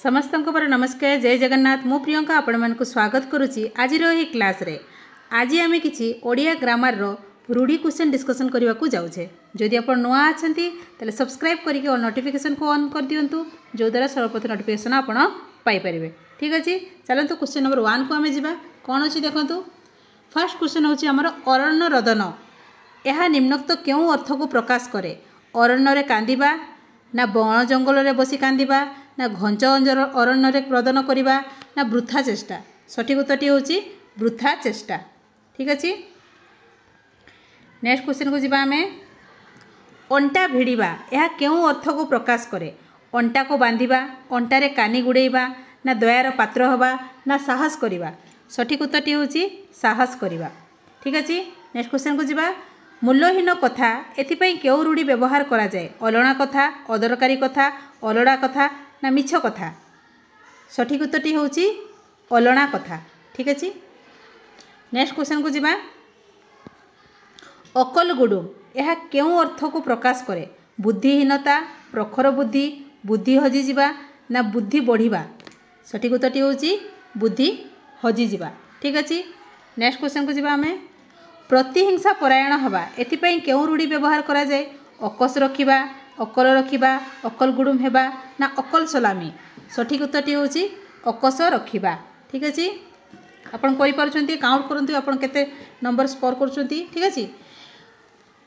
समस्त नमस्कार जय जगन्नाथ मु प्रियंका आपण मन को स्वागत करुच्ची आज क्लास रे। आज आम कि ओडिया ग्रामर रूढ़ी क्वेश्चन डिस्कसन करने को जाऊे। जदि आप नुआ अच्छा सब्सक्राइब करके और नोटिफिकेशन को ऑन कर दिंतु जो द्वारा सर्वप्रथम नोटिफिकेशन आप पाइपर। ठीक अच्छे चलते क्वेश्चन नंबर 1 को आम जा कौन अच्छी देखु। फर्स्ट क्वेश्चन हूँ आमर अरण्य रदन यह निम्नोक्त क्यों अर्थ को प्रकाश करे। अरण्य कांदिबा ना बण जंगल में बसी कांदिबा ना घंच अरण्य प्रदान करवा ना वृथा चेष्टा। सठिक उत्तरटी हूँ वृथा चेष्टा। ठीक अच्छे नेक्स्ट क्वेश्चन को जीवा आमे अंटा भिड़वा यह क्यों अर्थ को प्रकाश करे। अंटा को बांधिबा अंटारे कानी गुड़ेबा ना दयार पात्र हवा ना साहस करवा। सठिक उत्तरटी हूँ साहस करवा। ठीक अच्छे नेक्स्ट क्वेश्चन को जीवा मूल्यहीन कथा एथिपाई क्यों रूढ़ी व्यवहार करा जाए। अलणा कथा अदरकारी कथा अलड़ा कथा ना मिछ कथा। सठिक उत्तरटी हूँ अलणा कथा। ठीक अच्छे नेक्स्ट क्वेश्चन को जीवा अकल गुडुम यह क्यों अर्थ को प्रकाश करे। बुद्धिहीनता प्रखर बुद्धि बुद्धि हजिजा ना बुद्धि बढ़िबा। सठिक उत्तरटी हूँ बुद्धि हजिजा। ठीक अच्छे नेक्स्ट क्वेश्चन को जीवा आमे प्रतिहिंसा परायण हवा एथिपाई क्यों रूढ़ी व्यवहार करा जाए। अकस रखिबा अकल रखिबा अकल गुडुम हेबा ना अकल सलामी। सठिक उत्तरटी हूँ अकस रखिबा। ठीक अच्छे आपन करि पारुछंती काउंट करंतु आपन केते नंबर स्कोर करछंती। ठीक अच्छे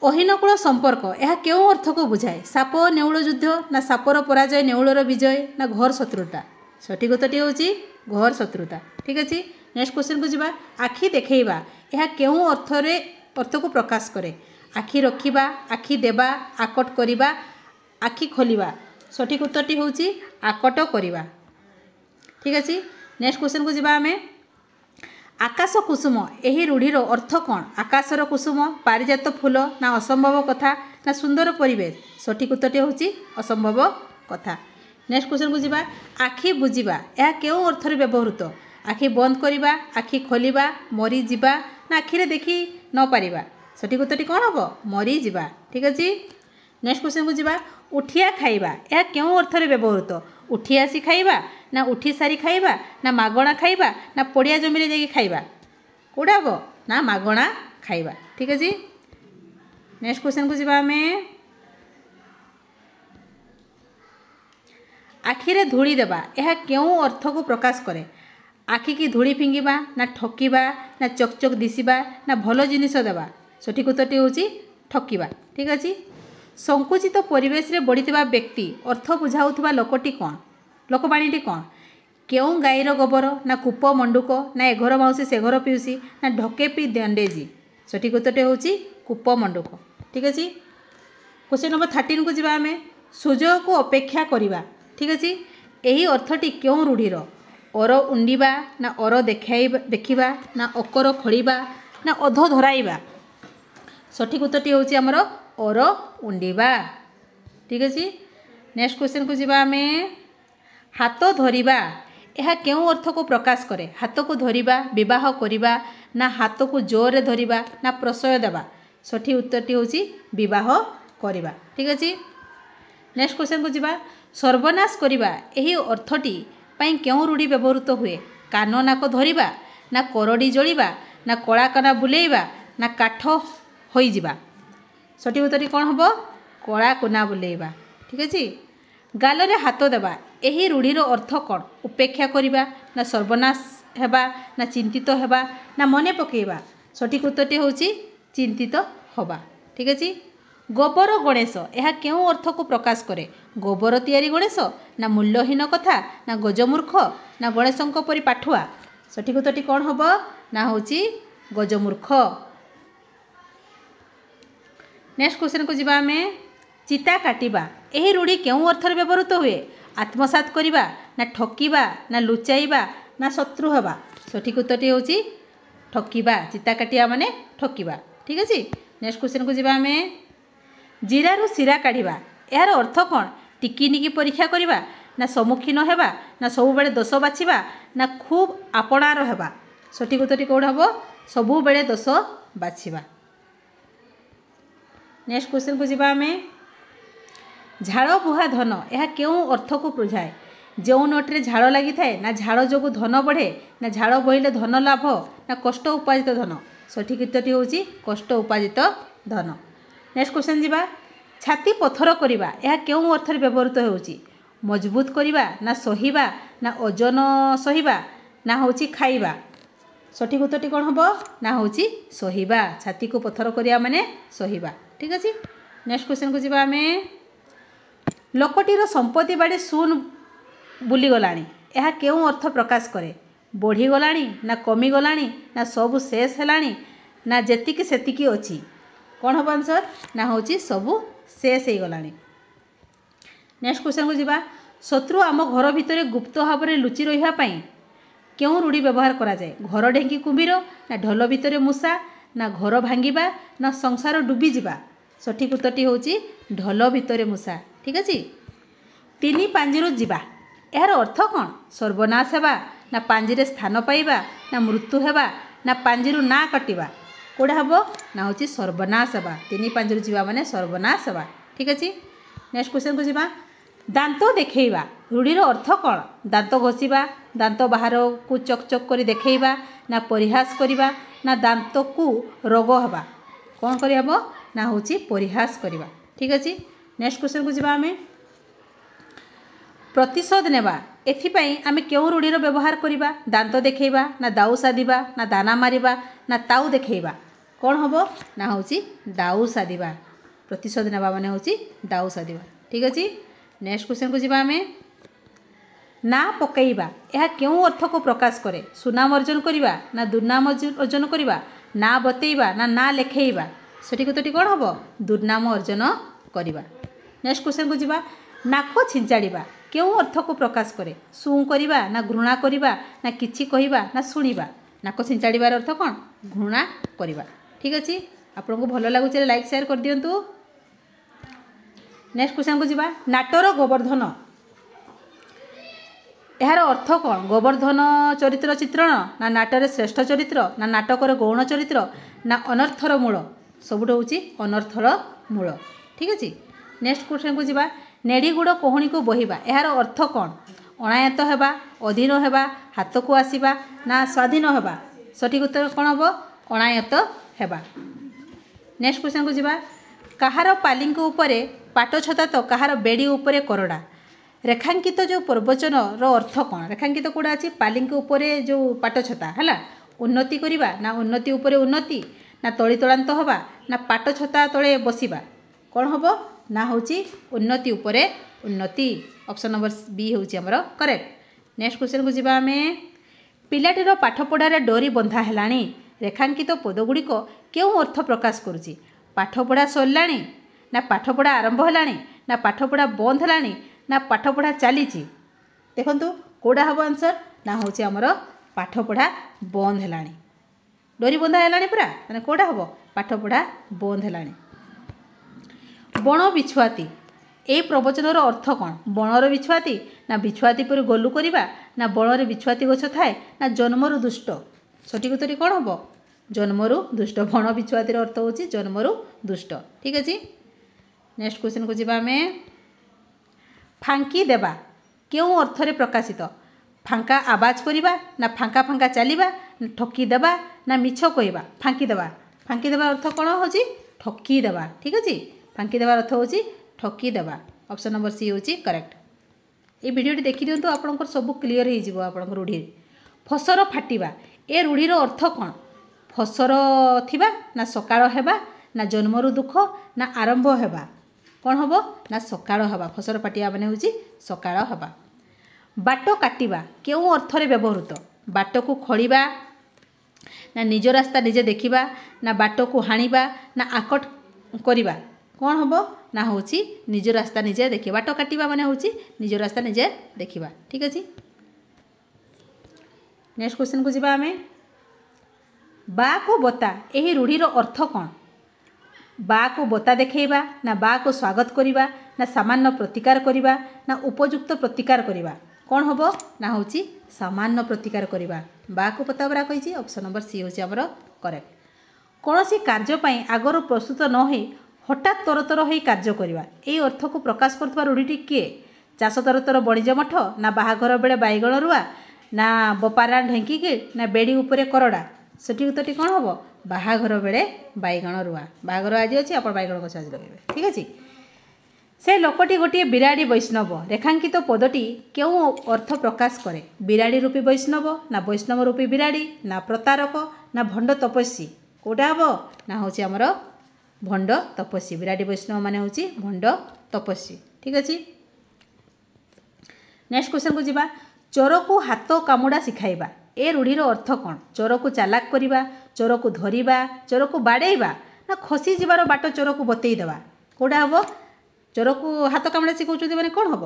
अहीनकूल संपर्क यह क्यों अर्थ को बुझाए। साप नेउल युद्ध ना सापर पराजय नेउलर विजय ना घर शत्रुता। सठिक उत्तरटी हूँ घर शत्रुता। ठीक अच्छे नेक्स्ट क्वेश्चन को जीवा आखि देखैबा यह क्यों अर्थ को प्रकाश करे। आखि रखिबा आखि देबा आकट करिबा आखि खोलिबा। सठिक उत्तरटी हूँ आकट करिबा। ठीक अच्छे नेक्स्ट क्वेश्चन को जीवा आमे आकाश कुसुम यही रूढ़ीर अर्थ कौन। आकाशर कुसुम पारिजात फूल ना असंभव कथा ना सुंदर परिवेश। सठिक उत्तरटी हूँ असंभव कथा। नेक्स्ट क्वेश्चन को जीवा आखि बुझिबा यह क्यों अर्थ व्यवहृत। आखि बंद करिबा आखि खोलिबा मरी जिबा ना आखिरे देखी न पारिबा। सठिक उत्तरटी कौन हम मरी जिबा। ठीक अच्छे नेक्स्ट क्वेश्चन को जीवा उठिया खाइबा यह क्यों अर्थ व्यवहृत। उठी आसी खाइबा ना उठी सारी खाइबा ना मागणा खाइबा ना पड़िया जमी जाकि खाइबा कौटा हम ना मागणा खाइबा। ठीक अच्छे नेक्स्ट क्वेश्चन को जीवा आमे आखिरे धूली देबा यह क्यों अर्थ को प्रकाश करे। आखि की धूली फिंगिबा ना ठकिबा ना चकचक दिशिबा ना भल जिनिस देवा। सठिक उत्तरटी हूँ ठकिबा। ठीक अच्छे संकुचित परिवेश रे बढ़िथिबा व्यक्ति अर्थ बुझाउथिबा लोकटी कौन लोकवाणीटी कौन। क्यों गाईर गोबर ना कूप मंडुक ना एघर माउसी से घर पिउसी ना ढके पी दंडेजी। सठिक उत्तरटी हूँ कूप मंडुक। ठीक अच्छे क्वेश्चन नंबर 13 को जीवा आमे सुजोग को अपेक्षा करिबा। ठीक अच्छे यही अर्थटी क्यों रूढ़ीर। अर उंडिबा ना अर देखिबा ना अकर खड़िबा ना अध धराइबा। सठिक उत्तरटी हूँ आमर अर उंडिबा। ठीक अच्छे नेक्स्ट क्वेश्चन को जीवा आमे हाथ धरिबा यह क्यों अर्थ को प्रकाश करे। हाथ को धरिबा विवाह करिबा ना हाथ को जोर धरिबा ना प्रशय देवा। सठिक उत्तरटी हूँ विवाह करिबा। ठीक अच्छे नेक्स्ट क्वेश्चन को जीवा सर्वनाश करिबा यही अर्थटी पाई क्यों रूढ़ी व्यवहृत हुए। कान नाक धरिबा ना करड़ी जलिबा ना कला काना बुलेइबा ना काठ होइजिबा। सठिक उत्तरटी कौन हम कला कोना बुलेइबा। ठीक अच्छे गाल रे हाथ देबा यही रूढ़ीर अर्थ कौन। उपेक्षा करिबा ना सर्वनाश हेबा ना चिंतित हेबा ना मने पकेइबा। सठिक उत्तरटी हूँ चिंतित हवा। ठीक अच्छे गोबर गणेश यह क्यों अर्थ को प्रकाश करे। गोबर तियारी गणेश ना मूल्यहीन कथा ना गजमूर्ख ना गणेशों परी पाठुआ। सठिक उत्तरटी कौन हम ना हूँ गजमूर्ख। नेक्स्ट क्वेश्चन को जीवा आमे चिता काटिबा यही रूढ़ी क्यों अर्थ व्यवहृत हुए। आत्मसात करिबा ना ठकिबा ना लुचाइबा ना शत्रु हवा। सठिक उत्तरटी हूँ ठकिबा। चिता काटिया माने ठकिबा। ठीक अच्छे नेक्स्ट क्वेश्चन को जीवा आमे जीरारू शिरा काढ़ा यार अर्थ कौन। टिकिनिकी परीक्षा करवा ना सम्मुखीन हेबा ना सबु बेले दोष बाछिबा ना खूब आपणार हेबा। सठिक उत्तरटी कौन हम सबु बेले दोष बाछिबा। नेक्स्ट क्वेश्चन को जीवा आमे झाड़ बुहा धन यह क्यों अर्थ को बुझाए। जो नोट्रे झाड़ लगी थाए ना झाड़ जो धन बढ़े ना झाड़ बहिले धन लाभ ना कष्ट उपार्जित धन सठिक उत्तरटी हूँ कष्ट उपार्जित धन। नेक्स्ट क्वेश्चन जीवा छाती पथर करवा यह क्यों अर्थ व्यवहृत होउची मजबूत करवा ना सहिबा ना ओजन सहिबा ना होउची खाइबा सठिक उत्तरटी कौन हम ना होउची सहिबा छाती को पथर करिया माने सहिबा ठीक अछि। नेक्स्ट क्वेश्चन को जीवा आमे लोकटीर संपत्ति बाड़ी सुन बुली गलानी यह क्यों अर्थ प्रकाश करे बढ़ी गलानी ना कमी गलानी ना सबु शेष हेलानी ना जेतिकी सेतिकी अछि कौन हम आंसर ना होउची सबु शेष हे गलानी। नेक्स्ट क्वेश्चन को जीवा शत्रु आम घर भितर गुप्त भाव में लुचि रहा क्यों रूढ़ी व्यवहार करा जाए घर ढेंकी कुंभीर ना ढोल भितर मूषा ना घर भांगिबा ना संसार डुबी जिबा सठिक उत्तरटी होउची ढोल भितर मूषा ठीक अछि। तीन पांजिरु जीवा यार अर्थ कौन सर्वनाश हेबा ना पांजिरे स्थान पाइबा ना मृत्यु हेबा ना पांजिरु ना कटिबा कोड़ा हबो ना होची सर्वनाश हेबा तीन पांजिरु जीवा माने सर्वनाश हेबा ठीक अछि। नेक्स्ट क्वेश्चन को जीवा दांत देखैबा रूढ़ीर अर्थ कौन दांत घोषिबा दांत बाहर को चक चक करी देखैबा ना परिहास करिबा ना दांत को रोग हेबा कौन करि हबो ना होची परिहास करिबा ठीक अछि। नेक्स्ट क्वेश्चन को जीवा आमे प्रतिशोध नेबा एथिपाई आमे क्यों रूढ़ीर व्यवहार करिबा दांत देखैबा ना दाऊ सादिबा ना दाना मारिबा ना ताऊ देखैबा कौन हबो ना होची दाऊ सादिबा प्रतिशोध नेबा माने होची दाऊ सादिबा ठीक अछि। नेक्स्ट क्वेश्चन को जीवा आमे ना पकईबा यह क्यों अर्थ को प्रकाश करे सुनाम अर्जन करिबा ना दुर्नाम अर्जन करिबा ना बतैबा ना लेखैबा सठिक उत्तरटी कौन हम दुर्नाम अर्जन करिबा। नेक्स्ट क्वेश्चन को जीवा नाक छिंचाड़िबा क्यों अर्थ को प्रकाश करे सुँ करिबा ना घृणा करिबा ना किछि कहिबा ना सुनिबा नाक छिंचाड़िबार अर्थ कौन घृणा करिबा ठीक अछि। आपको भल लगुचे लाइक शेयर कर दियंतु। नेक्स्ट क्वेश्चन को जीवा नाटर गोवर्धन यार अर्थ कौन गोवर्धन चरित्र चित्रण ना नाटर श्रेष्ठ चरित्र ना नाटकर गौण चरित्र ना अनर्थर मूल सबुठ हूँ अनर्थर मूल ठीक अच्छे। नेक्स्ट क्वेश्चन को जीवा नेड़ीगुड़ कोहणी को बहिबा यार अर्थ कौन अनायत हेबा अधीन हेबा हाथ को आसीबा ना स्वाधीन हेबा सठिक उत्तर कौन हम अनायत हेबा। नेक्स्ट क्वेश्चन को जीवा कहार पालिंक उपरे पाट छता तो कहार बेड़ी उपरे करड़ा रेखांकित जो प्रवचन अर्थ कौन रेखांकित कौड़ा अच्छी पालिंक उपरे जो पाट छता है उन्नति करवा ना उन्नति उपरे उन्नति ना तली तलांत हवा ना पाट छता तले बसिबा कौन हम ना होची उन्नति उपरे उन्नति ऑप्शन नंबर बी होची हमर करेक्ट। नेक्स्ट क्वेश्चन को जीवा आमे पिलाटीर पाठ पढ़ारे डोरी बंधा हेलाणी रेखांकित पदगुड़िक क्यों अर्थ प्रकाश करुची पाठपढ़ा सरलाणी ना पाठपढ़ा आरंभ हेलाणी ना पाठपढ़ा बंद हेलाणी ना पाठपढ़ा चली देखु कौड़ा हम आंसर ना हूँ आमर पाठपढ़ा बंद हेलाणी डोरी बंधा हेलाणी पूरा मैंने कौड़ा हम पाठपढ़ा बंद हेलाणी। बण बिछुआती ये प्रवचनर अर्थ कौन बणर बिछुआती ना बिछुआती पर गलु करवा ना बणरे बिछुआती गछ थाए ना जन्मरु दुष्ट सठिक उत्तर कौन हम जन्मरु दुष्ट बण बिछुआतीर अर्थ हूँ जन्मरु दुष्ट ठीक अच्छे। नेक्स्ट क्वेश्चन को जीवा आमे फांकी देवा क्यों अर्थरे प्रकाशित फांका आवाज करवा ना फांका फांका चलवा ना ठकी देवा ना मिछ कहवा फांकी देवा अर्थ कौन हो ठकी देवा ठीक अच्छे फांकी देवार अर्थ हूँ ठकी देवा ऑप्शन नंबर सी हूँ करेक्ट। ये वीडियो देखी दिंतु आपंकर सब क्लीयर हो आप रूढ़ी फसर फाटिबा ए रूढ़ीर अर्थ कौन फसर थिबा ना सकाळ हेबा ना जन्मरु दुख ना आरंभ हेबा कौन हम ना सकाळ हेबा फसर फाटिया माने हूँ सकाळ हेबा। बाट काटिबा क्यों अर्थरे व्यवहृत बाट को खड़िबा ना निज रास्ता निजे देखिबा ना बाट को हाणिबा ना आकट करिबा कौन हम ना हूँ निज रास्ता निजे देखिए बाट काटिबा माने हूँ निज रास्ता निजे देखिबा ठीक अच्छे। नेक्स्ट क्वेश्चन को जीवा आमे बा को बता यही रूढ़ीर अर्थ कौन बा को बता देखैबा ना बा को स्वागत करिबा ना सामान्य प्रतिकार करिबा ना उपयुक्त प्रतिकार करिबा कौन हम ना हूँ सामान्य प्रतिकार करिबा बा को पता बरा कही ऑप्शन नंबर सी हूँ आमर करेक्ट। कौन सी कार्य आगरू प्रस्तुत न हो हठात तरतर हो कार्य करवा यही अर्थ को प्रकाश करथबा रूढ़ीटी किए ଚାଷ ତର ତର ବଣିଜ ମଠ ନା ବାହାଘର ବେଳେ ବାଇଗଣ ରୁଆ ନା ବପାରା ଢେଙ୍କିକି ନା ବେଡ଼ି ଉପରେ କରଡ଼ା। ସଠିକ୍ ଉତ୍ତରଟି କ'ଣ ହେବ? ବାହାଘର ବେଳେ ବାଇଗଣ ରୁଆ। ବାହାଘର ଆଜି ଅଛି, ଆପଣ ବାଇଗଣ ଗଛ ଆଜି ଲଗାଇବେ। ଠିକ୍ ଅଛି। ସେ ଲୋକଟି ଗୋଟିଏ ବିରାଡ଼ି ବୈଷ୍ଣବ। ରେଖାଙ୍କିତ ପଦଟି କେଉଁ ଅର୍ଥ ପ୍ରକାଶ କରେ? ବିରାଡ଼ି ରୂପୀ ବୈଷ୍ଣବ ନା ବୈଷ୍ଣବ ରୂପୀ ବିରାଡ଼ି ନା ପ୍ରତାରକ ନା ଭଣ୍ଡ ତପସ୍ୱୀ। କେଉଁଟା ହେବ? ନା ହେଉଛି ଆମର ଭଣ୍ଡ ତପସ୍ୱୀ। ବିରାଡ଼ି ବୈଷ୍ଣବ ମାନେ ହେଉଛି ଭଣ୍ଡ ତପସ୍ୱୀ। ଠିକ୍ ଅଛି। ନେକ୍ସଟ କ୍ୱେଶ୍ଚନକୁ ଯିବା। ଚୋରକୁ ହାତ କାମୁଡ଼ା ଶିଖାଇବା, ଏ ରୂଢ଼ିର ଅର୍ଥ କ'ଣ? ଚୋରକୁ ଚାଲାକ କରିବା, ଚୋରକୁ ଧରିବା, ଚୋରକୁ ବାଡ଼େଇବା ନା ଖସି ଯିବାର ବାଟ ଚୋରକୁ ବତେଇ ଦେବା। କେଉଁଟା ହେବ? ଚୋରକୁ ହାତ କାମୁଡ଼ା ଶିଖାଉଛନ୍ତି ମାନେ କ'ଣ ହେବ?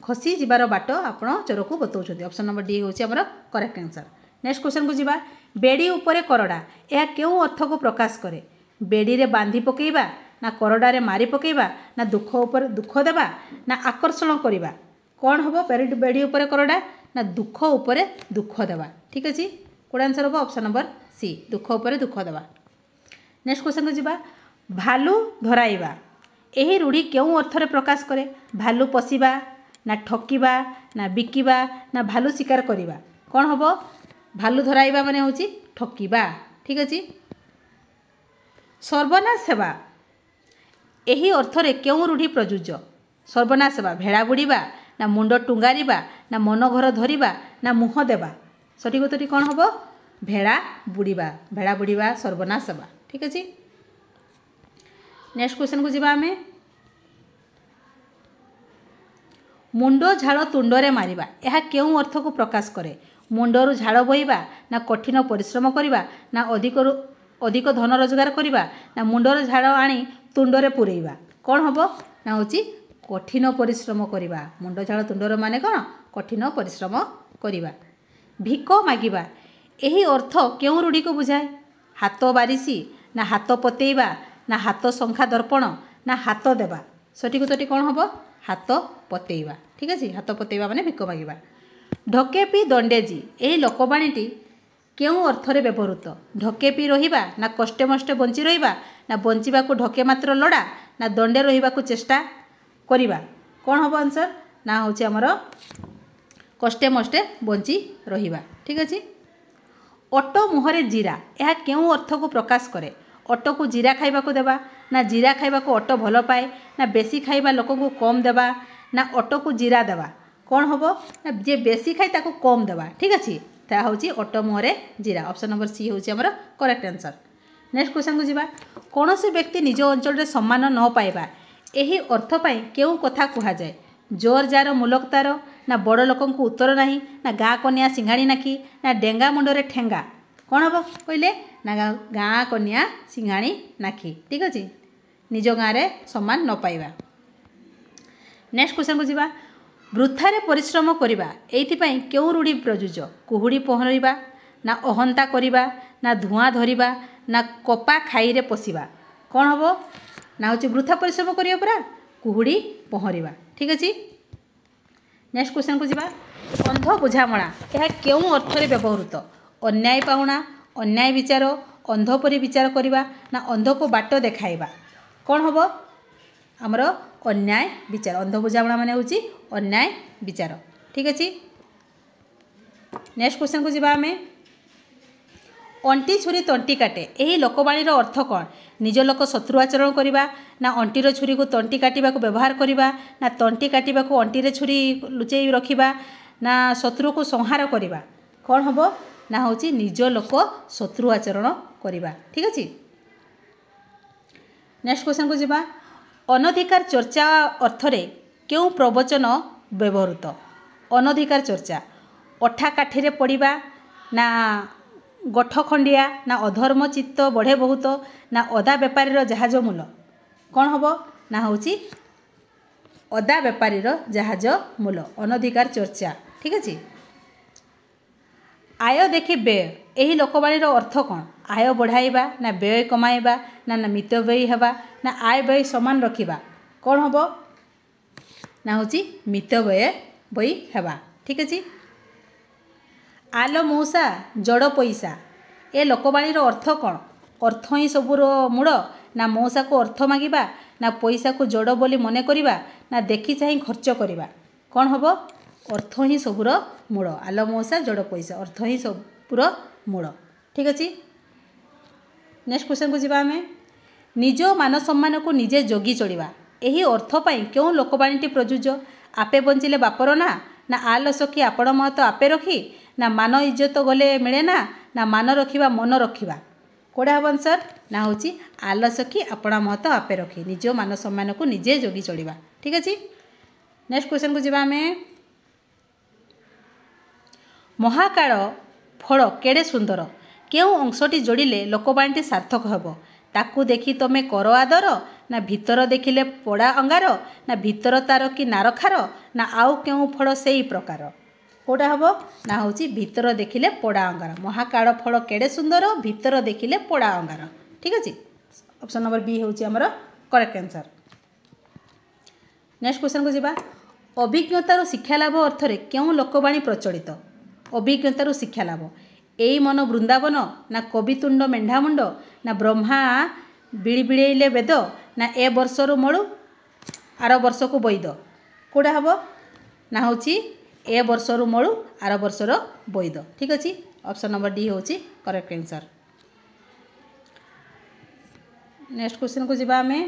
ଖସି ଯିବାର ବାଟ ଆପଣ ଚୋରକୁ ବତାଉଛନ୍ତି। ଅପସନ୍ ନମ୍ବର ଡି ହେଉଛି ଆମର କରେକ୍ଟ ଆନ୍ସର। ନେକ୍ସଟ କ୍ୱେଶ୍ଚନକୁ ଯିବା। ବେଡ଼ି ଉପରେ କରଡ଼ା, ଏହା କେଉଁ ଅର୍ଥକୁ ପ୍ରକାଶ କରେ? ବେଡ଼ିରେ ବାନ୍ଧି ପକାଇବା ନା କରଡ଼ାରେ ମାରି ପକାଇବା ନା ଦୁଃଖ ଉପରେ ଦୁଃଖ ଦେବା ନା ଆକର୍ଷଣ କରିବା। କ'ଣ ହେବ? ବେଡ଼ି ଉପରେ କରଡ଼ା ନା ଦୁଃଖ ଉପରେ ଦୁଃଖ ଦେବା। ଠିକ୍ ଅଛି। କେଉଁଟା ଆନ୍ସର ହେବ? ଅପସନ୍ ନମ୍ବର ସି, ଦୁଃଖ ଉପରେ ଦୁଃଖ ଦେବା। ନେକ୍ସଟ କ୍ୱେଶ୍ଚନକୁ ଯିବା। ଭାଲୁ ଧରାଇବା, ଏହି ରୂଢ଼ି କେଉଁ ଅର୍ଥରେ ପ୍ରକାଶ କରେ? ଭାଲୁ ପଶିବା ନା ଠକିବା ନା ବିକିବା ନା ଭାଲୁ ଶିକାର କରିବା। କ'ଣ ହେବ? ଭାଲୁ ଧରାଇବା ମାନେ ହେଉଛି ଠକିବା। ଠିକ୍ ଅଛି। ସର୍ବନାଶ ହେବା, ଏହି ଅର୍ଥରେ କେଉଁ ରୂଢ଼ି ପ୍ରଯୁଜ୍ୟ? ସର୍ବନାଶ ହେବା, ଭେଳା ବୁଡ଼ିବା ନା ମୁଣ୍ଡ ଟୁଙ୍ଗାରିବା ନା ମନ ଘର ଧରିବା ନା ମୁହଁ ଦେବା। ସଠିକ୍ ଉତ୍ତରଟି କ'ଣ ହେବ? ଭେଳା ବୁଡ଼ିବା। ଭେଳା ବୁଡ଼ିବା, ସର୍ବନାଶ ହେବା। ଠିକ୍ ଅଛି। ନେକ୍ସଟ କ୍ୱେଶ୍ଚନକୁ ଯିବା ଆମେ। ମୁଣ୍ଡ ଝାଳ ତୁଣ୍ଡରେ ମାରିବା, ଏହା କେଉଁ ଅର୍ଥକୁ ପ୍ରକାଶ କରେ? ମୁଣ୍ଡରୁ ଝାଳ ବୋହିବା ନା କଠିନ ପରିଶ୍ରମ କରିବା ନା ଅଧିକ ଧନ ରୋଜଗାର କରିବା ନା ମୁଣ୍ଡର ଝାଳ ଆଣି ତୁଣ୍ଡରେ ପୂରେଇବା। କ'ଣ ହେବ? ନା ହେଉଛି କଠିନ ପରିଶ୍ରମ କରିବା। ମୁଣ୍ଡ ଝାଳ ତୁଣ୍ଡର ମାନେ କ'ଣ? କଠିନ ପରିଶ୍ରମ କରିବା। ଭିକ ମାଗିବା, ଏହି ଅର୍ଥ କେଉଁ ରୂଢ଼ିକୁ ବୁଝାଏ? ହାତ ବାରିଶି ନା ହାତ ପତେଇବା ନା ହାତ ଶଙ୍ଖା ଦର୍ପଣ ନା ହାତ ଦେବା। ସଠିକ୍ ଉତ୍ତରଟି କ'ଣ ହେବ? ହାତ ପତେଇବା। ଠିକ୍ ଅଛି। ହାତ ପତେଇବା ମାନେ ଭିକ ମାଗିବା। ଢକେ ପି ଦଣ୍ଡେଜି, ଏହି ଲୋକବାଣୀଟି କେଉଁ ଅର୍ଥରେ ବ୍ୟବହୃତ? ଢକେ ପି ରହିବା ନା କଷ୍ଟେ ମଷ୍ଟେ ବଞ୍ଚି ରହିବା ନା ବଞ୍ଚିବାକୁ ଢକେ ମାତ୍ର ଲୋଡ଼ା ନା ଦଣ୍ଡେ ରହିବାକୁ ଚେଷ୍ଟା କରିବା। କ'ଣ ହେବ ଆନ୍ସର? ନା ହେଉଛି ଆମର କଷ୍ଟେ ମଷ୍ଟେ ବଞ୍ଚି ରହିବା। ଠିକ୍ ଅଛି। ଓଟ ମୁହଁରେ ଜିରା, ଏହା କେଉଁ ଅର୍ଥକୁ ପ୍ରକାଶ କରେ? ଓଟକୁ ଜିରା ଖାଇବାକୁ ଦେବା ନା ଜିରା ଖାଇବାକୁ ଓଟ ଭଲ ପାଏ ନା ବେଶୀ ଖାଇବା ଲୋକଙ୍କୁ କମ୍ ଦେବା ନା ଓଟକୁ ଜିରା ଦେବା। କ'ଣ ହେବ? ନା ଯିଏ ବେଶୀ ଖାଇ ତାକୁ କମ୍ ଦେବା। ଠିକ୍ ଅଛି। ତାହା ହେଉଛି ଓଟ ମୁହଁରେ ଜିରା। ଅପସନ୍ ନମ୍ବର ସି ହେଉଛି ଆମର କରେକ୍ଟ ଆନ୍ସର। ନେକ୍ସଟ କ୍ୱେଶ୍ଚନକୁ ଯିବା। କୌଣସି ବ୍ୟକ୍ତି ନିଜ ଅଞ୍ଚଳରେ ସମ୍ମାନ ନ ପାଇବା, ଏହି ଅର୍ଥ ପାଇଁ କେଉଁ କଥା କୁହାଯାଏ? ଜୋର ଯାର ମୁଲକ ତାର ନା ବଡ଼ ଲୋକଙ୍କୁ ଉତ୍ତର ନାହିଁ ନା ଗାଁ କନିଆ ସିଙ୍ଘାଣି ନାଖି ନା ଡେଙ୍ଗା ମୁଣ୍ଡରେ ଠେଙ୍ଗା। କ'ଣ ହେବ କହିଲେ? ନା ଗାଁ କନିଆ ସିଙ୍ଘାଣି ନାଖି। ଠିକ୍ ଅଛି। ନିଜ ଗାଁରେ ସମ୍ମାନ ନ ପାଇବା। ନେକ୍ସଟ କ୍ୱେଶ୍ଚନକୁ ଯିବା। ବୃଥାରେ ପରିଶ୍ରମ କରିବା, ଏଇଥିପାଇଁ କେଉଁ ରୂଢ଼ି ପ୍ରଯୁଜ୍ୟ? କୁହୁଡ଼ି ପହଁରିବା ନା ଅହନ୍ତା କରିବା ନା ଧୂଆଁ ଧରିବା ନା କପା ଖାଇରେ ପଶିବା। କ'ଣ ହେବ? ନା ହେଉଛି ବୃଥା ପରିଶ୍ରମ କରିବା ପରା, କୁହୁଡ଼ି ପହଁରିବା। ଠିକ୍ ଅଛି। ନେକ୍ସଟ କ୍ୱେଶ୍ଚନକୁ ଯିବା। ଅନ୍ଧ ବୁଝାମଣା, ଏହା କେଉଁ ଅର୍ଥରେ ବ୍ୟବହୃତ? ଅନ୍ୟାୟ ପାଉଣା, ଅନ୍ୟାୟ ବିଚାର, ଅନ୍ଧ ପରି ବିଚାର କରିବା ନା ଅନ୍ଧକୁ ବାଟ ଦେଖାଇବା। କ'ଣ ହେବ? ଆମର ଅନ୍ୟାୟ ବିଚାର। ଅନ୍ଧ ବୁଝାମଣା ମାନେ ହେଉଛି ଅନ୍ୟାୟ ବିଚାର। ଠିକ୍ ଅଛି। ନେକ୍ସଟ କ୍ୱେଶ୍ଚନକୁ ଯିବା ଆମେ। ଅଣ୍ଟି ଛୁରୀ ତଣ୍ଟି କାଟେ, ଏହି ଲୋକବାଣୀର ଅର୍ଥ କ'ଣ? ନିଜ ଲୋକ ଶତ୍ରୁ ଆଚରଣ କରିବା ନା ଅଣ୍ଟିର ଛୁରୀକୁ ତଣ୍ଟି କାଟିବାକୁ ବ୍ୟବହାର କରିବା ନା ତଣ୍ଟି କାଟିବାକୁ ଅଣ୍ଟିରେ ଛୁରୀ ଲୁଚେଇ ରଖିବା ନା ଶତ୍ରୁକୁ ସଂହାର କରିବା। କ'ଣ ହେବ? ନା ହେଉଛି ନିଜ ଲୋକ ଶତ୍ରୁ ଆଚରଣ କରିବା। ଠିକ୍ ଅଛି। ନେକ୍ସଟ କ୍ୱେଶ୍ଚନକୁ ଯିବା। ଅନଧିକାର ଚର୍ଚ୍ଚା ଅର୍ଥରେ କେଉଁ ପ୍ରବଚନ ବ୍ୟବହୃତ? ଅନଧିକାର ଚର୍ଚ୍ଚା, ଅଠା କାଠିରେ ପଡ଼ିବା ନା ଗୋଠ ଖଣ୍ଡିଆ ନା ଅଧର୍ମ ଚିତ୍ତ ବଢ଼େ ବହୁତ ନା ଅଦା ବେପାରୀର ଜାହାଜ ମୂଲ। କ'ଣ ହେବ? ନା ହେଉଛି ଅଦା ବେପାରୀର ଜାହାଜ ମୂଲ। ଅନଧିକାର ଚର୍ଚ୍ଚା। ଠିକ୍ ଅଛି। ଆୟ ଦେଖି ବ୍ୟୟ, ଏହି ଲୋକବାଣୀର ଅର୍ଥ କ'ଣ? ଆୟ ବଢ଼ାଇବା ନା ବ୍ୟୟ କମାଇବା ନା ମିତବ୍ୟୟୀ ହେବା ନା ଆୟ ବ୍ୟୟ ସମାନ ରଖିବା। କ'ଣ ହେବ? ନା ହେଉଛି ମିତବ୍ୟୟୀ ହେବା। ଠିକ୍ ଅଛି। ଆଲୋ ମଉସା ଜଡ଼ ପଇସା, ଏ ଲୋକବାଣୀର ଅର୍ଥ କ'ଣ? ଅର୍ଥ ହିଁ ସବୁର ମୂଳ ନା ମଉସାକୁ ଅର୍ଥ ମାଗିବା, ନା ପଇସାକୁ ଯୋଡ଼ ବୋଲି ମନେ କରିବା, ନା ଦେଖି ଚାହିଁ ଖର୍ଚ୍ଚ କରିବା। କ'ଣ ହେବ? ଅର୍ଥ ହିଁ ସବୁର ମୂଳ। ଆଲ ମଉସା ଯୋଡ଼ ପଇସା, ଅର୍ଥ ହିଁ ସବୁର ମୂଳ। ଠିକ୍ ଅଛି। ନେକ୍ସଟ କ୍ୱେଶ୍ଚନକୁ ଯିବା ଆମେ। ନିଜ ମାନ ସମ୍ମାନକୁ ନିଜେ ଜଗି ଚଳିବା, ଏହି ଅର୍ଥ ପାଇଁ କେଉଁ ଲୋକବାଣୀଟି ପ୍ରଯୁଜ୍ୟ? ଆପେ ବଞ୍ଚିଲେ ବାପର ନା ଆଲ ସଖୀ ଆପଣ ମହତ ଆପେ ରଖି, ନା ମାନ ଇଜ୍ଜତ ଗଲେ ମିଳେ ନା ମାନ ରଖିବା ମନ ରଖିବା। କେଉଁଟା ହେବ ଆନ୍ସର୍? ନା ହେଉଛି ଆଲ ସଖୀ ଆପଣା ମହତ ଆପେ ରଖି, ନିଜ ମାନ ସମ୍ମାନକୁ ନିଜେ ଜଗି ଚଳିବା। ଠିକ୍ ଅଛି। ନେକ୍ସଟ କ୍ୱେଶ୍ଚନକୁ ଯିବା ଆମେ। ମହାକାଳ ଫଳ କେଡ଼େ ସୁନ୍ଦର, କେଉଁ ଅଂଶଟି ଯୋଡ଼ିଲେ ଲୋକବାଣୀଟି ସାର୍ଥକ ହେବ? ତାକୁ ଦେଖି ତମେ କର ଆଦର, ନା ଭିତର ଦେଖିଲେ ପୋଡ଼ା ଅଙ୍ଗାର, ନା ଭିତର ତାର କି ନାରଖାର, ନା ଆଉ କେଉଁ ଫଳ ସେଇ ପ୍ରକାର। କେଉଁଟା ହେବ? ନା ହେଉଛି ଭିତର ଦେଖିଲେ ପୋଡ଼ା ଅଙ୍ଗାର। ମହାକାଳ ଫଳ କେଡ଼େ ସୁନ୍ଦର, ଭିତର ଦେଖିଲେ ପୋଡ଼ା ଅଙ୍ଗାର। ଠିକ୍ ଅଛି। ଅପସନ୍ ନମ୍ବର ବି ହେଉଛି ଆମର କରେକ୍ଟ ଆନ୍ସର୍। ନେକ୍ସଟ କ୍ୱେଶ୍ଚନକୁ ଯିବା। ଅଭିଜ୍ଞତାରୁ ଶିକ୍ଷାଲାଭ ଅର୍ଥରେ କେଉଁ ଲୋକବାଣୀ ପ୍ରଚଳିତ? ଅଭିଜ୍ଞତାରୁ ଶିକ୍ଷାଲାଭ, ଏଇ ମନ ବୃନ୍ଦାବନ, ନା କବିତୁଣ୍ଡ ମେଣ୍ଢାମୁଣ୍ଡ, ନା ବ୍ରହ୍ମା ବିଳିବିଳେଇଲେ ବେଦ, ନା ଏ ବର୍ଷରୁ ମଳୁ ଆର ବର୍ଷକୁ ବୈଦ। କେଉଁଟା ହେବ? ନା ହେଉଛି ଏ ବର୍ଷରୁ ମଳୁ ଆର ବର୍ଷର ବୈଦ। ଠିକ୍ ଅଛି। ଅପସନ୍ ନମ୍ବର ଡି ହେଉଛି କରେକ୍ଟ ଆନ୍ସର୍। ନେକ୍ସଟ କ୍ୱେଶ୍ଚନକୁ ଯିବା ଆମେ।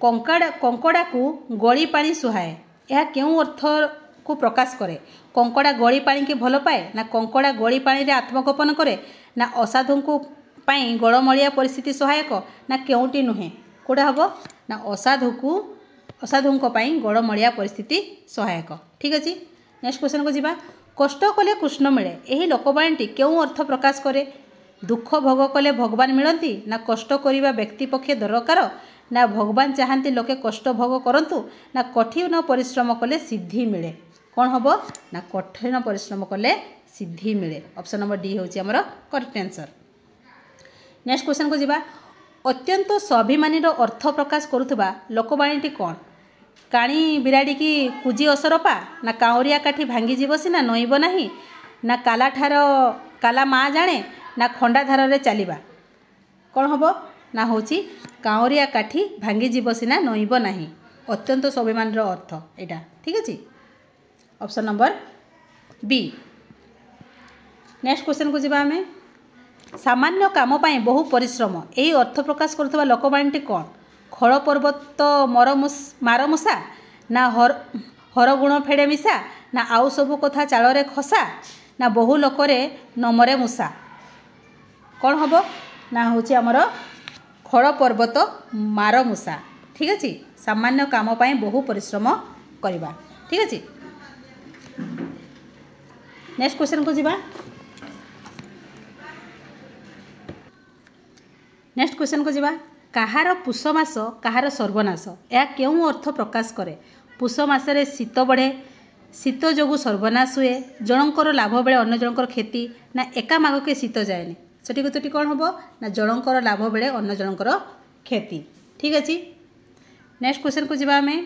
କଙ୍କଡ଼ାକୁ ଗଳି ପାଣି ସୁହାଏ, ଏହା କେଉଁ ଅର୍ଥକୁ ପ୍ରକାଶ କରେ? କଙ୍କଡ଼ା ଗଳି ପାଣିକି ଭଲ ପାଏ, ନା କଙ୍କଡ଼ା ଗଳି ପାଣିରେ ଆତ୍ମଗୋପନ କରେ, ନା ଅସାଧୁଙ୍କ ପାଇଁ ଗୋଳମଳିଆ ପରିସ୍ଥିତି ସହାୟକ, ନା କେଉଁଟି ନୁହେଁ? କେଉଁଟା ହେବ? ନା ଅସାଧୁଙ୍କ ପାଇଁ ଗୋଳମଳିଆ ପରିସ୍ଥିତି ସହାୟକ। ଠିକ୍ ଅଛି। ନେକ୍ସଟ କ୍ୱେଶ୍ଚନକୁ ଯିବା। କଷ୍ଟ କଲେ କୃଷ୍ଣ ମିଳେ, ଏହି ଲୋକବାଣୀଟି କେଉଁ ଅର୍ଥ ପ୍ରକାଶ କରେ? ଦୁଃଖ ଭୋଗ କଲେ ଭଗବାନ ମିଳନ୍ତି, ନା କଷ୍ଟ କରିବା ବ୍ୟକ୍ତି ପକ୍ଷେ ଦରକାର, ନା ଭଗବାନ ଚାହାନ୍ତି ଲୋକେ କଷ୍ଟ ଭୋଗ କରନ୍ତୁ, ନା କଠିନ ପରିଶ୍ରମ କଲେ ସିଦ୍ଧି ମିଳେ। କ'ଣ ହେବ? ନା କଠିନ ପରିଶ୍ରମ କଲେ ସିଦ୍ଧି ମିଳେ। ଅପସନ୍ ନମ୍ବର ଡି ହେଉଛି ଆମର କରେକ୍ଟ ଆନ୍ସର୍। ନେକ୍ସଟ କ୍ୱେଶ୍ଚନକୁ ଯିବା। ଅତ୍ୟନ୍ତ ସ୍ୱାଭିମାନୀର ଅର୍ଥ ପ୍ରକାଶ କରୁଥିବା ଲୋକବାଣୀଟି କ'ଣ? କାଣି ବିରାଡ଼ିକି କୁଜି ଅସରପା, ନା କାଉଁରିଆ କାଠି ଭାଙ୍ଗିଯିବ ସିନା ନଇବ ନାହିଁ, ନା କାଲା ମା ଜାଣେ, ନା ଖଣ୍ଡା ଧାରରେ ଚାଲିବା। କ'ଣ ହେବ? ନା ହେଉଛି କାଉଁରିଆ କାଠି ଭାଙ୍ଗିଯିବ ସିନା ନଇବ ନାହିଁ। ଅତ୍ୟନ୍ତ ସ୍ୱାଭିମାନୀର ଅର୍ଥ ଏଇଟା। ଠିକ୍ ଅଛି। ଅପସନ୍ ନମ୍ବର ବି। ନେକ୍ସଟ କ୍ୱେଶ୍ଚନକୁ ଯିବା ଆମେ। ସାମାନ୍ୟ କାମ ପାଇଁ ବହୁ ପରିଶ୍ରମ, ଏହି ଅର୍ଥ ପ୍ରକାଶ କରୁଥିବା ଲୋକବାଣୀଟି କ'ଣ? ଖଳ ପର୍ବତ ମାରମୂଷା, ନା ହରଗୁଣ ଫେଡ଼େ ମିଶା, ନା ଆଉ ସବୁ କଥା ଚାଳରେ ଖସା, ନା ବହୁ ଲୋକରେ ନମରେ ମୂଷା। କ'ଣ ହେବ? ନା ହେଉଛି ଆମର ଖଳ ପର୍ବତ ମାରମୂଷା। ଠିକ୍ ଅଛି। ସାମାନ୍ୟ କାମ ପାଇଁ ବହୁ ପରିଶ୍ରମ କରିବା। ଠିକ୍ ଅଛି। ନେକ୍ସଟ କ୍ୱେଶ୍ଚନକୁ ଯିବା। ନେକ୍ସଟ କ୍ୱେଶ୍ଚନକୁ ଯିବା। କାହାର ପୁଷ ମାସ କାହାର ସର୍ବନାଶ, ଏହା କେଉଁ ଅର୍ଥ ପ୍ରକାଶ କରେ? ପୁଷ ମାସରେ ଶୀତ ବଢ଼େ, ଶୀତ ଯୋଗୁଁ ସର୍ବନାଶ ହୁଏ, ଜଣଙ୍କର ଲାଭ ବେଳେ ଅନ୍ୟ ଜଣଙ୍କର କ୍ଷତି, ନା ଏକା ମାଘକେ ଶୀତ ଯାଏନି। ସଠିକ୍ ଉତ୍ତରଟି କ'ଣ ହେବ? ନା ଜଣଙ୍କର ଲାଭ ବେଳେ ଅନ୍ୟ ଜଣଙ୍କର କ୍ଷତି। ଠିକ୍ ଅଛି। ନେକ୍ସଟ କ୍ୱେଶ୍ଚନକୁ ଯିବା ଆମେ।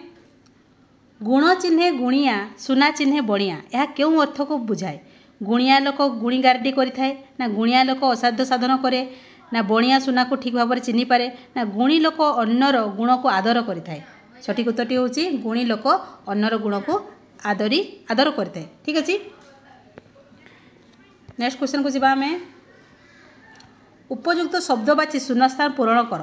ଗୁଣ ଚିହ୍ନେ ଗୁଣିଆ, ସୁନା ଚିହ୍ନେ ବଣିଆ, ଏହା କେଉଁ ଅର୍ଥକୁ ବୁଝାଏ? ଗୁଣିଆ ଲୋକ ଗୁଣିଗାରେଡ଼ି କରିଥାଏ, ନା ଗୁଣିଆ ଲୋକ ଅସାଧ୍ୟ ସାଧନ କରେ, ନା ବଣିଆ ସୁନାକୁ ଠିକ୍ ଭାବରେ ଚିହ୍ନିପାରେ, ନା ଗୁଣୀ ଲୋକ ଅନ୍ୟର ଗୁଣକୁ ଆଦର କରିଥାଏ। ସଠିକ୍ ଉତ୍ତରଟି ହେଉଛି ଗୁଣୀ ଲୋକ ଅନ୍ୟର ଗୁଣକୁ ଆଦର କରିଥାଏ। ଠିକ୍ ଅଛି। ନେକ୍ସଟ କ୍ୱେଶ୍ଚନକୁ ଯିବା ଆମେ। ଉପଯୁକ୍ତ ଶବ୍ଦ ବାଛି ଶୂନ୍ୟସ୍ଥାନ ପୂରଣ କର।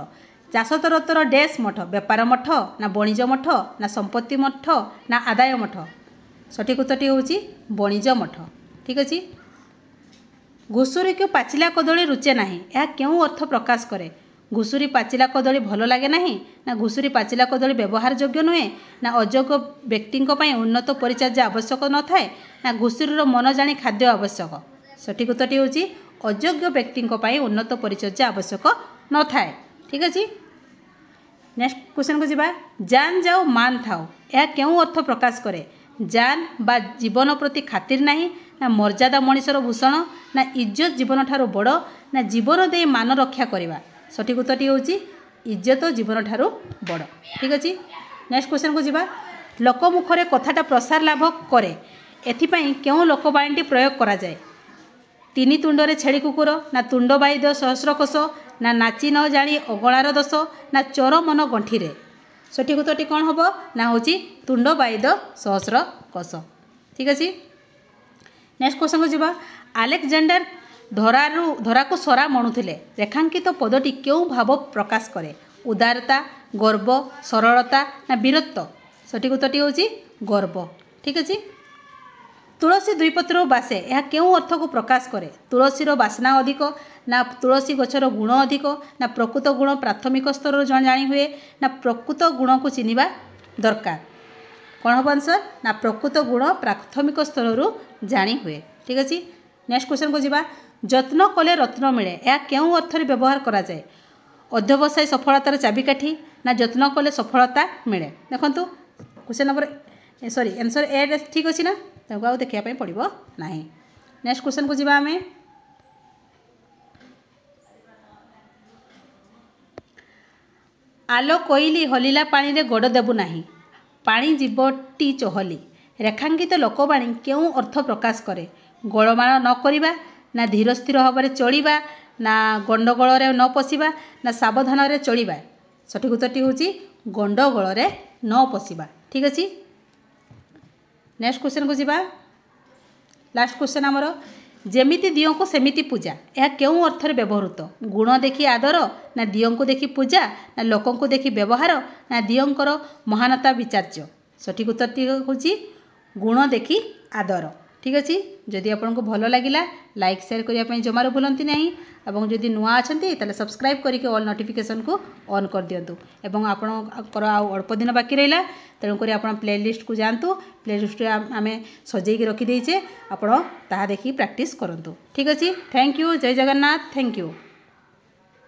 ଚାଷତରତର ଡ୍ୟାସ୍ ମଠ, ବେପାର ମଠ, ନା ବଣିଜ ମଠ, ନା ସମ୍ପତ୍ତି ମଠ, ନା ଆଦାୟ ମଠ। ସଠିକ୍ ଉତ୍ତରଟି ହେଉଛି ବଣିଜ ମଠ। ଠିକ୍ ଅଛି। ଘୁଷୁରୀକୁ ପାଚିଲା କଦଳୀ ରୁଚେ ନାହିଁ, ଏହା କେଉଁ ଅର୍ଥ ପ୍ରକାଶ କରେ? ଘୁଷୁରୀ ପାଚିଲା କଦଳୀ ଭଲ ଲାଗେ ନାହିଁ, ନା ଘୁଷୁରୀ ପାଚିଲା କଦଳୀ ବ୍ୟବହାର ଯୋଗ୍ୟ ନୁହେଁ, ନା ଅଯୋଗ୍ୟ ବ୍ୟକ୍ତିଙ୍କ ପାଇଁ ଉନ୍ନତ ପରିଚର୍ଯ୍ୟା ଆବଶ୍ୟକ ନଥାଏ, ନା ଘୁଷୁରୀର ମନ ଜାଣି ଖାଦ୍ୟ ଆବଶ୍ୟକ। ସଠିକ୍ ଉତ୍ତରଟି ହେଉଛି ଅଯୋଗ୍ୟ ବ୍ୟକ୍ତିଙ୍କ ପାଇଁ ଉନ୍ନତ ପରିଚର୍ଯ୍ୟା ଆବଶ୍ୟକ ନଥାଏ। ଠିକ୍ ଅଛି। ନେକ୍ସଟ କ୍ୱେଶ୍ଚନକୁ ଯିବା। ଜାନ୍ ଯାଉ ମାନ ଥାଉ, ଏହା କେଉଁ ଅର୍ଥ ପ୍ରକାଶ କରେ? ଜାନ୍ ବା ଜୀବନ ପ୍ରତି ଖାତିର ନାହିଁ, ନା ମର୍ଯ୍ୟାଦା ମଣିଷର ଭୂଷଣ, ନା ଇଜ୍ଜତ ଜୀବନଠାରୁ ବଡ଼, ନା ଜୀବନ ଦେଇ ମାନ ରକ୍ଷା କରିବା। ସଠିକ୍ ଉତ୍ତରଟି ହେଉଛି ଇଜ୍ଜତ ଜୀବନଠାରୁ ବଡ଼। ଠିକ୍ ଅଛି। ନେକ୍ସଟ କ୍ୱେଶ୍ଚନକୁ ଯିବା। ଲୋକମୁଖରେ କଥାଟା ପ୍ରସାର ଲାଭ କରେ। ଏଥିପାଇଁ କେଉଁ ଲୋକବାଣୀଟି ପ୍ରୟୋଗ କରାଯାଏ? ତିନି ତୁଣ୍ଡରେ ଛେଳି କୁକୁର, ନା ତୁଣ୍ଡ ବାଇଦ ସହସ୍ର କୋଷ, ନା ନାଚି ନ ଜାଣି ଅଗଣାର ଦୋଷ, ନା ଚୋର ମନ ଗଣ୍ଠିରେ। ସଠିକ୍ ଉତ୍ତରଟି କ'ଣ ହେବ? ନା ହେଉଛି ତୁଣ୍ଡ ବାଇଦ ସହସ୍ର କୋଷ। ଠିକ୍ ଅଛି। ନେକ୍ସଟ କ୍ୱେଶ୍ଚନକୁ ଯିବା। ଆଲେକଜାଣ୍ଡାର ଧରାକୁ ସରା ମଣୁଥିଲେ। ରେଖାଙ୍କିତ ପଦଟି କେଉଁ ଭାବ ପ୍ରକାଶ କରେ? ଉଦାରତା, ଗର୍ବ, ସରଳତା, ନା ବୀରତ୍ୱ। ସଠିକ୍ ଉତ୍ତରଟି ହେଉଛି ଗର୍ବ। ଠିକ୍ ଅଛି। ତୁଳସୀ ଦୁଇପତ୍ରରୁ ବାସେ, ଏହା କେଉଁ ଅର୍ଥକୁ ପ୍ରକାଶ କରେ? ତୁଳସୀର ବାସ୍ନା ଅଧିକ, ନା ତୁଳସୀ ଗଛର ଗୁଣ ଅଧିକ, ନା ପ୍ରକୃତ ଗୁଣ ପ୍ରାଥମିକ ସ୍ତରରୁ ଜାଣି ହୁଏ, ନା ପ୍ରକୃତ ଗୁଣକୁ ଚିହ୍ନିବା ଦରକାର। କ'ଣ ହେବ ଆନ୍ସର? ନା ପ୍ରକୃତ ଗୁଣ ପ୍ରାଥମିକ ସ୍ତରରୁ ଜାଣି ହୁଏ। ଠିକ୍ ଅଛି। ନେକ୍ସଟ କ୍ୱେଶ୍ଚନକୁ ଯିବା। ଯତ୍ନ କଲେ ରତ୍ନ ମିଳେ, ଏହା କେଉଁ ଅର୍ଥରେ ବ୍ୟବହାର କରାଯାଏ? ଅଧ୍ୟବସାୟ ସଫଳତାର ଚାବିକାଠି, ନା ଯତ୍ନ କଲେ ସଫଳତା ମିଳେ। ଦେଖନ୍ତୁ କ୍ୱେଶ୍ଚନ ନମ୍ବର ଆନ୍ସର ଏ ଠିକ୍ ଅଛି ନା, ତାକୁ ଆଉ ଦେଖିବା ପାଇଁ ପଡ଼ିବ ନାହିଁ। ନେକ୍ସଟ କ୍ୱେଶ୍ଚନକୁ ଯିବା ଆମେ। ଆଲୋ କୋଇଲି ହଲିଲା ପାଣିରେ ଗୋଡ଼ ଦେବୁ ନାହିଁ, ପାଣି ଜୀବଟି ଚହଲି। ରେଖାଙ୍କିତ ଲୋକବାଣୀ କେଉଁ ଅର୍ଥ ପ୍ରକାଶ କରେ? ଗୋଳମାଳ ନ କରିବା, ନା ଧୀର ସ୍ଥିର ଭାବରେ ଚଳିବା, ନା ଗଣ୍ଡଗୋଳରେ ନ ପଶିବା, ନା ସାବଧାନରେ ଚଳିବା। ସଠିକ୍ ଉତ୍ତରଟି ହେଉଛି ଗଣ୍ଡଗୋଳରେ ନ ପଶିବା। ଠିକ୍ ଅଛି। ନେକ୍ସଟ କ୍ୱେଶ୍ଚନକୁ ଯିବା। ଲାଷ୍ଟ କ୍ୱେଶ୍ଚନ ଆମର, ଯେମିତି ଦିଅଙ୍କୁ ସେମିତି ପୂଜା, ଏହା କେଉଁ ଅର୍ଥରେ ବ୍ୟବହୃତ? ଗୁଣ ଦେଖି ଆଦର, ନା ଦିଅଙ୍କୁ ଦେଖି ପୂଜା, ନା ଲୋକଙ୍କୁ ଦେଖି ବ୍ୟବହାର, ନା ଦିଅଙ୍କର ମହାନତା ବିଚାର୍ଯ୍ୟ। ସଠିକ୍ ଉତ୍ତରଟି ହେଉଛି ଗୁଣ ଦେଖି ଆଦର। ଠିକ୍ ଅଛି। ଯଦି ଆପଣଙ୍କୁ ଭଲ ଲାଗିଲା ଲାଇକ୍ ସେୟାର କରିବା ପାଇଁ ଜମାରୁ ଭୁଲନ୍ତି ନାହିଁ, ଏବଂ ଯଦି ନୂଆ ଅଛନ୍ତି ତାହେଲେ ସବସ୍କ୍ରାଇବ୍ କରିକି ଅଲ୍ ନୋଟିଫିକେସନ୍କୁ ଅନ୍ କରିଦିଅନ୍ତୁ। ଏବଂ ଆପଣଙ୍କର ଆଉ ଅଳ୍ପ ଦିନ ବାକି ରହିଲା, ତେଣୁକରି ଆପଣ ପ୍ଲେଲିଷ୍ଟକୁ ଯାଆନ୍ତୁ। ପ୍ଲେଲିଷ୍ଟରେ ଆମେ ସଜେଇକି ରଖିଦେଇଛେ, ଆପଣ ତାହା ଦେଖି ପ୍ରାକ୍ଟିସ୍ କରନ୍ତୁ। ଠିକ୍ ଅଛି। Thank you. ଜୟ ଜଗନ୍ନାଥ। Thank you.